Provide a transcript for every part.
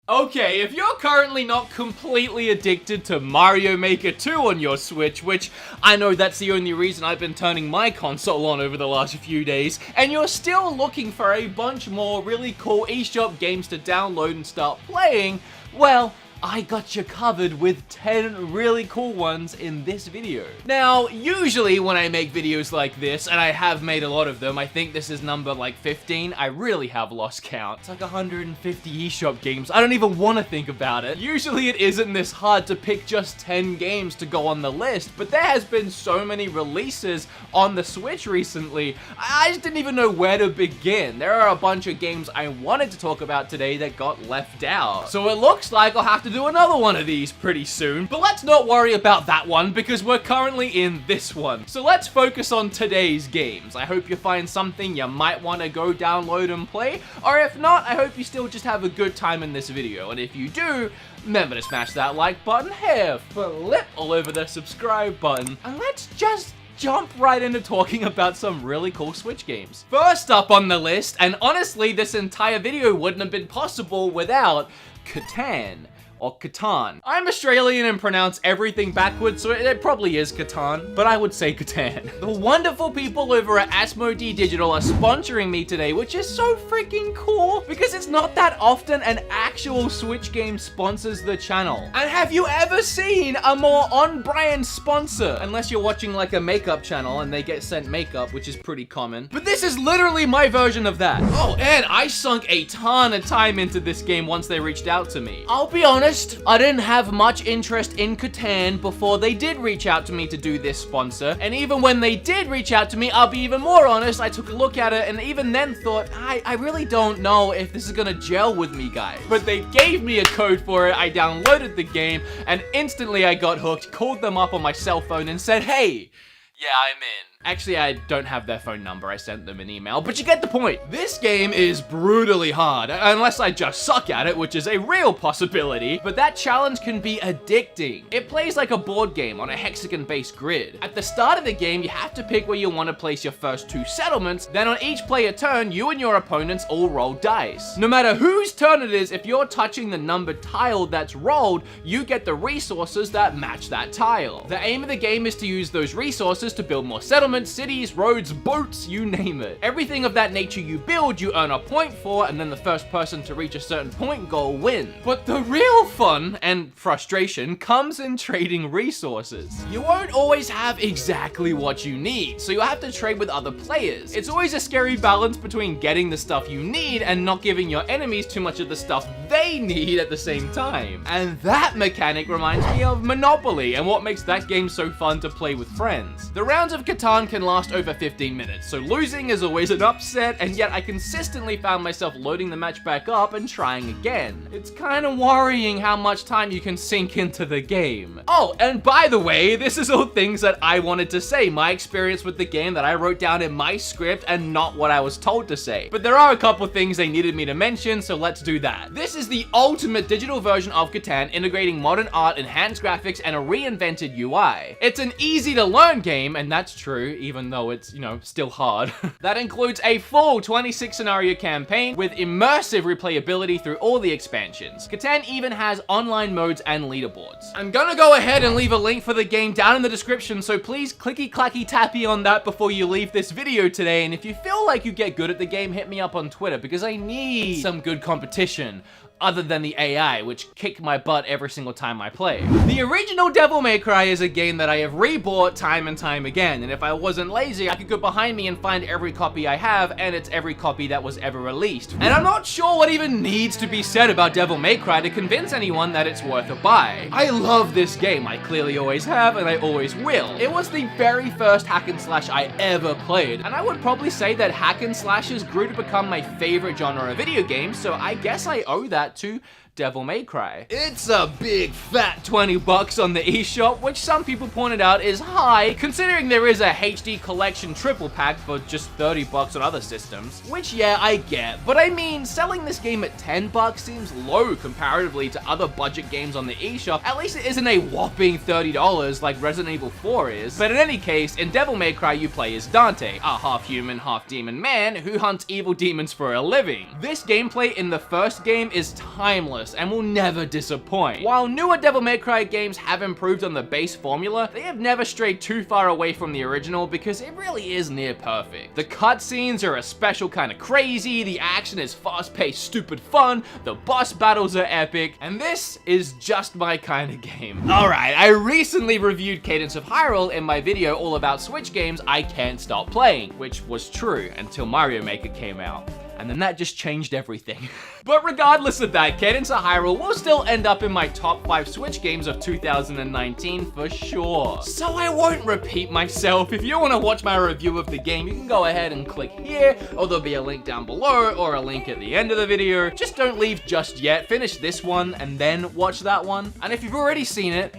Okay, if you're currently not completely addicted to Mario Maker 2 on your Switch, which I know that's the only reason I've been turning my console on over the last few days, and you're still looking for a bunch more really cool eShop games to download and start playing, well, I got you covered with 10 really cool ones in this video. Now, usually when I make videos like this, and I have made a lot of them, I think this is number like 15, I really have lost count. It's like 150 eShop games. I don't even want to think about it. Usually it isn't this hard to pick just 10 games to go on the list, but there has been so many releases on the Switch recently, I just didn't even know where to begin. There are a bunch of games I wanted to talk about today that got left out. So it looks like I'll have to do another one of these pretty soon, but let's not worry about that one because we're currently in this one. So let's focus on today's games. I hope you find something you might want to go download and play, or if not, I hope you still just have a good time in this video, and if you do, remember to smash that like button here, flip all over the subscribe button, and let's just jump right into talking about some really cool Switch games. First up on the list, and honestly this entire video wouldn't have been possible without Catan. Or Catan. I'm Australian and pronounce everything backwards, so it probably is Catan, but I would say Catan. The wonderful people over at Asmodee Digital are sponsoring me today, which is so freaking cool, because it's not that often an actual Switch game sponsors the channel. And have you ever seen a more on-brand sponsor? Unless you're watching like a makeup channel and they get sent makeup, which is pretty common. But this is literally my version of that. Oh, and I sunk a ton of time into this game once they reached out to me. I'll be honest, I didn't have much interest in Catan before they did reach out to me to do this sponsor, and even when they did reach out to me, I'll be even more honest, I took a look at it and even then thought, I really don't know if this is gonna gel with me, guys. But they gave me a code for it, I downloaded the game, and instantly I got hooked, called them up on my cell phone and said, hey, yeah, I'm in. Actually, I don't have their phone number. I sent them an email, but you get the point. This game is brutally hard, unless I just suck at it, which is a real possibility, but that challenge can be addicting. It plays like a board game on a hexagon-based grid. At the start of the game, you have to pick where you want to place your first 2 settlements, then on each player turn, you and your opponents all roll dice. No matter whose turn it is, if you're touching the numbered tile that's rolled, you get the resources that match that tile. The aim of the game is to use those resources to build more settlements, cities, roads, boats, you name it. Everything of that nature you build, you earn a point for, and then the first person to reach a certain point goal wins. But the real fun and frustration comes in trading resources. You won't always have exactly what you need, so you'll have to trade with other players. It's always a scary balance between getting the stuff you need and not giving your enemies too much of the stuff they need at the same time. And that mechanic reminds me of Monopoly and what makes that game so fun to play with friends. The rounds of Catan can last over 15 minutes, so losing is always an upset, and yet I consistently found myself loading the match back up and trying again. It's kind of worrying how much time you can sink into the game. Oh, and by the way, this is all things that I wanted to say, my experience with the game that I wrote down in my script and not what I was told to say. But there are a couple things they needed me to mention, so let's do that. This is the ultimate digital version of Catan, integrating modern art, enhanced graphics, and a reinvented UI. It's an easy to learn game, and that's true, even though it's, you know, still hard. That includes a full 26 scenario campaign with immersive replayability through all the expansions. Catan even has online modes and leaderboards. I'm gonna go ahead and leave a link for the game down in the description, so please clicky clacky tappy on that before you leave this video today, and if you feel like you get good at the game, hit me up on Twitter, because I need some good competition. Other than the AI, which kick my butt every single time I play. The original Devil May Cry is a game that I have rebought time and time again, and if I wasn't lazy, I could go behind me and find every copy I have, and it's every copy that was ever released. And I'm not sure what even needs to be said about Devil May Cry to convince anyone that it's worth a buy. I love this game, I clearly always have, and I always will. It was the very first hack and slash I ever played, and I would probably say that hack and slashes grew to become my favorite genre of video games, so I guess I owe that to Devil May Cry. It's a big fat 20 bucks on the eShop, which some people pointed out is high, considering there is a HD collection triple pack for just 30 bucks on other systems. Which, yeah, I get, but I mean, selling this game at 10 bucks seems low comparatively to other budget games on the eShop. At least it isn't a whopping $30 like Resident Evil 4 is. But in any case, in Devil May Cry you play as Dante, a half-human, half-demon man who hunts evil demons for a living. This gameplay in the first game is timeless, timeless and will never disappoint. While newer Devil May Cry games have improved on the base formula, they have never strayed too far away from the original because it really is near perfect. The cutscenes are a special kind of crazy, the action is fast-paced, stupid fun, the boss battles are epic, and this is just my kind of game. Alright, I recently reviewed Cadence of Hyrule in my video all about Switch games I can't stop playing, which was true until Mario Maker came out. And then that just changed everything. But regardless of that, Cadence of Hyrule will still end up in my top 5 Switch games of 2019 for sure. So I won't repeat myself. If you want to watch my review of the game, you can go ahead and click here, or there'll be a link down below, or a link at the end of the video. Just don't leave just yet. Finish this one, and then watch that one. And if you've already seen it,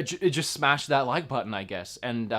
just smash that like button, I guess. And,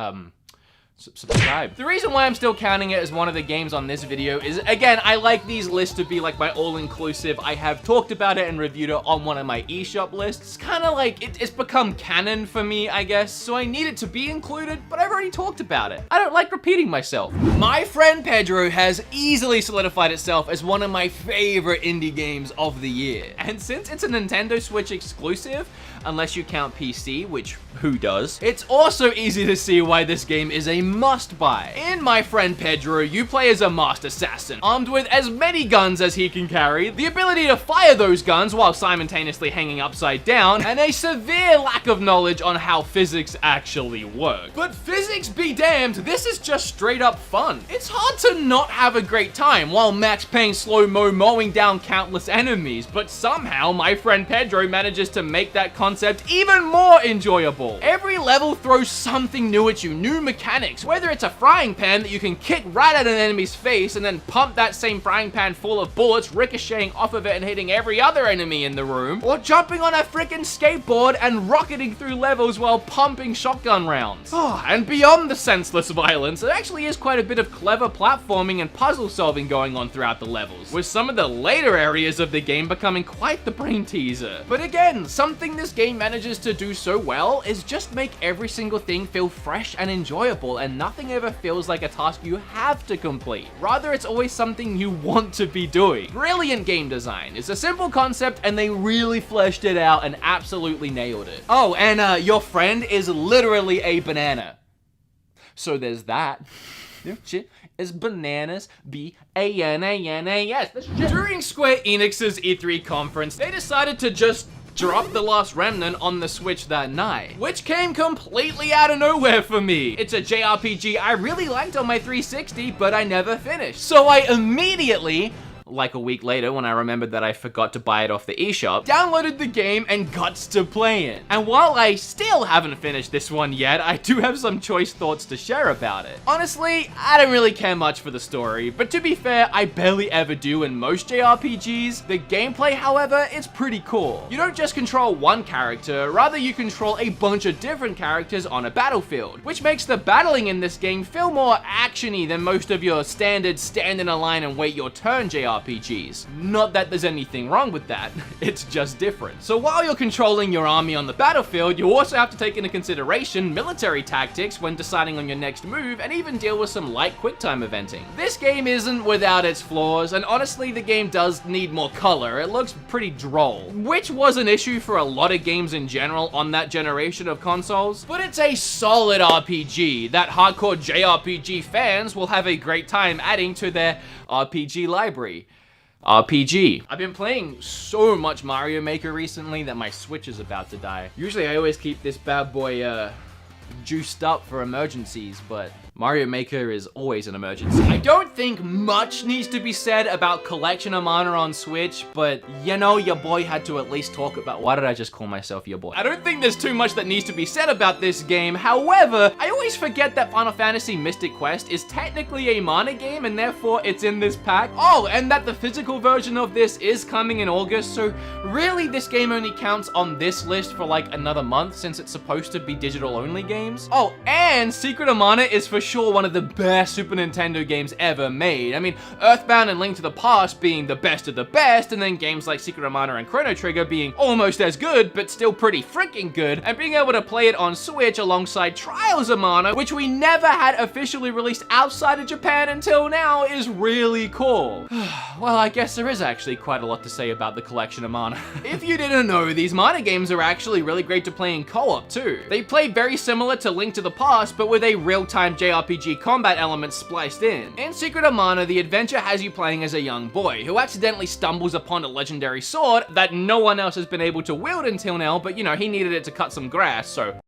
subscribe. The reason why I'm still counting it as one of the games on this video is, again, I like these lists to be like my all-inclusive. I have talked about it and reviewed it on one of my eShop lists. It's kind of like, it's become canon for me, I guess, so I need it to be included, but I've already talked about it. I don't like repeating myself. My Friend Pedro has easily solidified itself as one of my favorite indie games of the year. And since it's a Nintendo Switch exclusive, unless you count PC, which who does, it's also easy to see why this game is a must-buy. In My Friend Pedro, you play as a masked assassin, armed with as many guns as he can carry, the ability to fire those guns while simultaneously hanging upside down, and a severe lack of knowledge on how physics actually work. But physics be damned, this is just straight up fun. It's hard to not have a great time while Max Payne slow-mo mowing down countless enemies, but somehow My Friend Pedro manages to make that concept even more enjoyable. Every level throws something new at you, new mechanics, whether it's a frying pan that you can kick right at an enemy's face and then pump that same frying pan full of bullets, ricocheting off of it and hitting every other enemy in the room, or jumping on a freaking skateboard and rocketing through levels while pumping shotgun rounds. And beyond the senseless violence, there actually is quite a bit of clever platforming and puzzle solving going on throughout the levels, with some of the later areas of the game becoming quite the brain teaser. But again, something this game manages to do so well is just make every single thing feel fresh and enjoyable, and nothing ever feels like a task you have to complete. Rather, it's always something you want to be doing. Brilliant game design. It's a simple concept and they really fleshed it out and absolutely nailed it. Oh, and your friend is literally a banana. So there's that. Shit is bananas, B-A-N-A-N-A-S. During Square Enix's E3 conference, they decided to just drop The Last Remnant on the Switch that night, which came completely out of nowhere for me. It's a JRPG I really liked on my 360, but I never finished. So I immediately, like a week later when I remembered that I forgot to buy it off the eShop, downloaded the game and got to play it. And while I still haven't finished this one yet, I do have some choice thoughts to share about it. Honestly, I don't really care much for the story, but to be fair, I barely ever do in most JRPGs. The gameplay, however, is pretty cool. You don't just control one character, rather you control a bunch of different characters on a battlefield, which makes the battling in this game feel more action-y than most of your standard stand in a line and wait your turn JRPGs. Not that there's anything wrong with that, it's just different. So while you're controlling your army on the battlefield, you also have to take into consideration military tactics when deciding on your next move, and even deal with some light QuickTime eventing. This game isn't without its flaws, and honestly the game does need more color. It looks pretty droll, which was an issue for a lot of games in general on that generation of consoles, but it's a solid RPG that hardcore JRPG fans will have a great time adding to their RPG library. RPG. I've been playing so much Mario Maker recently that my Switch is about to die. Usually I always keep this bad boy juiced up for emergencies, but Mario Maker is always an emergency. I don't think much needs to be said about Collection of Mana on Switch, but you know, your boy had to at least talk about— why did I just call myself your boy? I don't think there's too much that needs to be said about this game. However, I always forget that Final Fantasy Mystic Quest is technically a Mana game and therefore it's in this pack. Oh, and that the physical version of this is coming in August, so really this game only counts on this list for like another month since it's supposed to be digital only games. Oh, and Secret of Mana is for sure one of the best Super Nintendo games ever made. I mean, Earthbound and Link to the Past being the best of the best, and then games like Secret of Mana and Chrono Trigger being almost as good, but still pretty freaking good, and being able to play it on Switch alongside Trials of Mana, which we never had officially released outside of Japan until now, is really cool. Well, I guess there is actually quite a lot to say about the collection of Mana. If you didn't know, these Mana games are actually really great to play in co-op too. They play very similar to Link to the Past, but with a real-time JRPG combat element spliced in. In Secret of Mana, the adventure has you playing as a young boy who accidentally stumbles upon a legendary sword that no one else has been able to wield until now, but you know, he needed it to cut some grass, so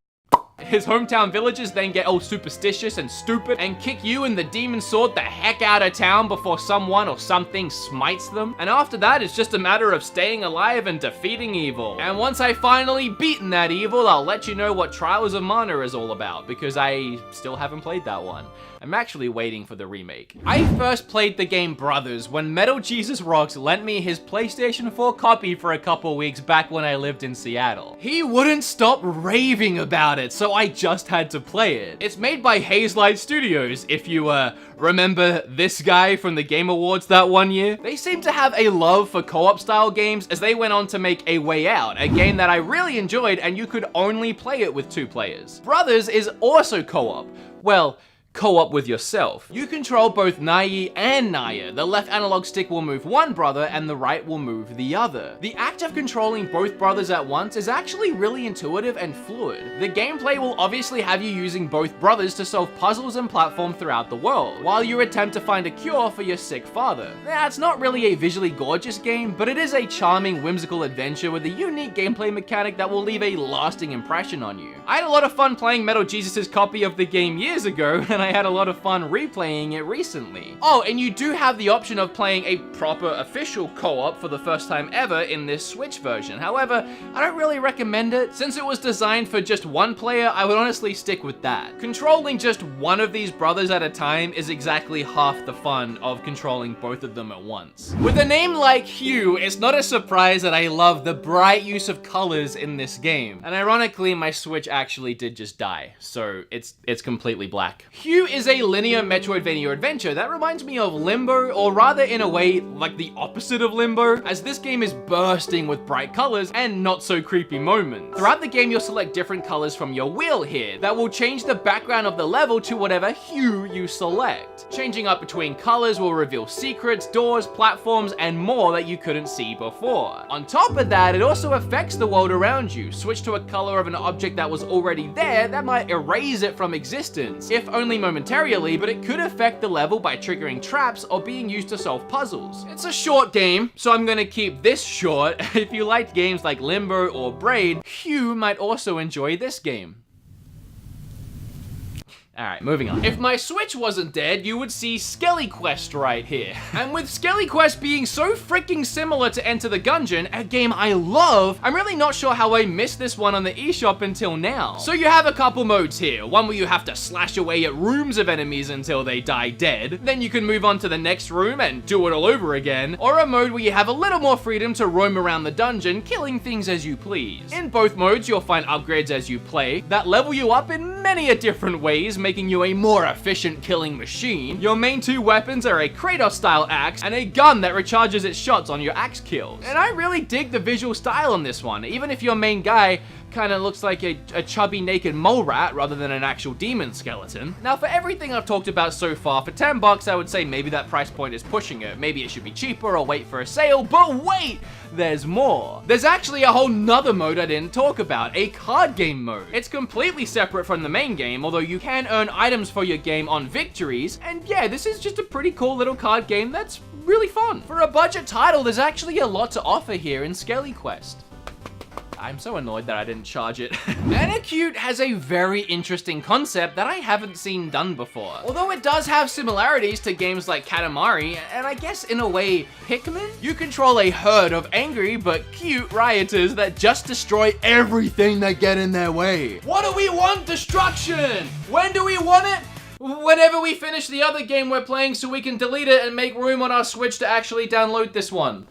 his hometown villagers then get all superstitious and stupid and kick you and the demon sword the heck out of town before someone or something smites them. And after that, it's just a matter of staying alive and defeating evil. And once I finally beaten that evil, I'll let you know what Trials of Mana is all about, because I still haven't played that one. I'm actually waiting for the remake. I first played the game Brothers when Metal Jesus Rocks lent me his PlayStation 4 copy for a couple weeks back when I lived in Seattle. He wouldn't stop raving about it, so I just had to play it. It's made by Hazelight Studios, if you remember this guy from the Game Awards that one year. They seem to have a love for co-op style games, as they went on to make A Way Out, a game that I really enjoyed, and you could only play it with 2 players. Brothers is also co-op. Well, co-op with yourself. You control both Nai and Naya. The left analog stick will move one brother and the right will move the other. The act of controlling both brothers at once is actually really intuitive and fluid. The gameplay will obviously have you using both brothers to solve puzzles and platform throughout the world, while you attempt to find a cure for your sick father. Now, it's not really a visually gorgeous game, but it is a charming, whimsical adventure with a unique gameplay mechanic that will leave a lasting impression on you. I had a lot of fun playing Metal Jesus' copy of the game years ago, and I had a lot of fun replaying it recently. Oh, and you do have the option of playing a proper official co-op for the first time ever in this Switch version. However, I don't really recommend it. Since it was designed for just one player, I would honestly stick with that. Controlling just one of these brothers at a time is exactly half the fun of controlling both of them at once. With a name like Hugh, it's not a surprise that I love the bright use of colors in this game. And ironically, my Switch actually did just die, so it's completely black. Hugh is a linear Metroidvania adventure that reminds me of Limbo, or rather in a way like the opposite of Limbo, as this game is bursting with bright colors and not so creepy moments. Throughout the game, you'll select different colors from your wheel here that will change the background of the level to whatever hue you select. Changing up between colors will reveal secrets, doors, platforms, and more that you couldn't see before. On top of that, it also affects the world around you. Switch to a color of an object that was already there that might erase it from existence, if only momentarily, but it could affect the level by triggering traps or being used to solve puzzles. It's a short game, so I'm gonna keep this short. If you liked games like Limbo or Braid, Hugh might also enjoy this game. Alright, moving on. If my Switch wasn't dead, you would see Skelly Quest right here. And with Skelly Quest being so freaking similar to Enter the Gungeon, a game I love, I'm really not sure how I missed this one on the eShop until now. So you have a couple modes here. One where you have to slash away at rooms of enemies until they die dead. Then you can move on to the next room and do it all over again. Or a mode where you have a little more freedom to roam around the dungeon, killing things as you please. In both modes, you'll find upgrades as you play that level you up in many a different ways, making you a more efficient killing machine. Your main 2 weapons are a Kratos-style axe and a gun that recharges its shots on your axe kills. And I really dig the visual style on this one, even if your main guy kind of looks like a chubby naked mole rat rather than an actual demon skeleton. Now, for everything I've talked about so far, for $10 I would say maybe that price point is pushing it. Maybe it should be cheaper or wait for a sale, but wait! There's more. There's actually a whole nother mode I didn't talk about, a card game mode. It's completely separate from the main game, although you can earn items for your game on victories, and yeah, this is just a pretty cool little card game that's really fun. For a budget title, there's actually a lot to offer here in Skelly Quest. I'm so annoyed that I didn't charge it. Anacute has a very interesting concept that I haven't seen done before. Although it does have similarities to games like Katamari, and I guess in a way, Pikmin? You control a herd of angry but cute rioters that just destroy everything that get in their way. What do we want? Destruction! When do we want it? Whenever we finish the other game we're playing so we can delete it and make room on our Switch to actually download this one.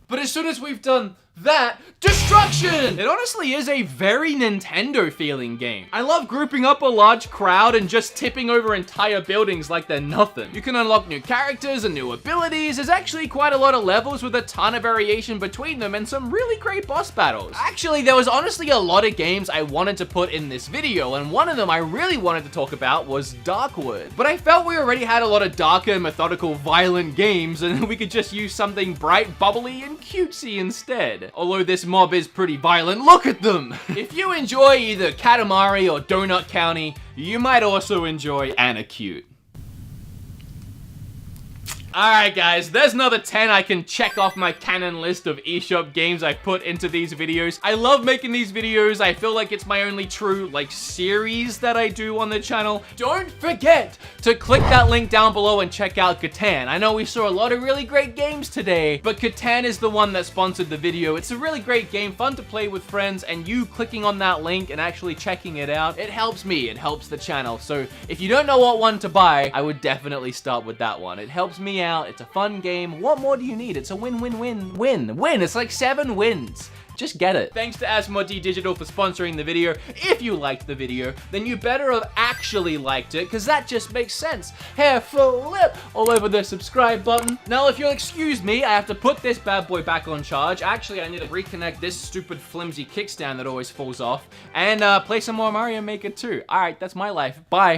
But as soon as we've done that destruction! It honestly is a very Nintendo feeling game. I love grouping up a large crowd and just tipping over entire buildings like they're nothing. You can unlock new characters and new abilities. There's actually quite a lot of levels with a ton of variation between them and some really great boss battles. Actually, there was honestly a lot of games I wanted to put in this video, and one of them I really wanted to talk about was Darkwood. But I felt we already had a lot of darker, methodical, violent games, and we could just use something bright, bubbly, and cutesy instead. Although this mob is pretty violent, look at them! If you enjoy either Katamari or Donut County, you might also enjoy Anacute. Alright guys, there's another 10 I can check off my canon list of eShop games I put into these videos. I love making these videos. I feel like it's my only true, series that I do on the channel. Don't forget to click that link down below and check out Catan. I know we saw a lot of really great games today, but Catan is the one that sponsored the video. It's a really great game, fun to play with friends, and you clicking on that link and actually checking it out, it helps me, it helps the channel. So if you don't know what one to buy, I would definitely start with that one. It helps me out. It's a fun game. What more do you need? It's a win-win-win-win. It's like 7 wins. Just get it. Thanks to Asmodee Digital for sponsoring the video. If you liked the video, then you better have actually liked it, because that just makes sense. Hair flip all over the subscribe button. Now, if you'll excuse me, I have to put this bad boy back on charge. Actually, I need to reconnect this stupid flimsy kickstand that always falls off, and play some more Mario Maker 2. Alright, that's my life. Bye.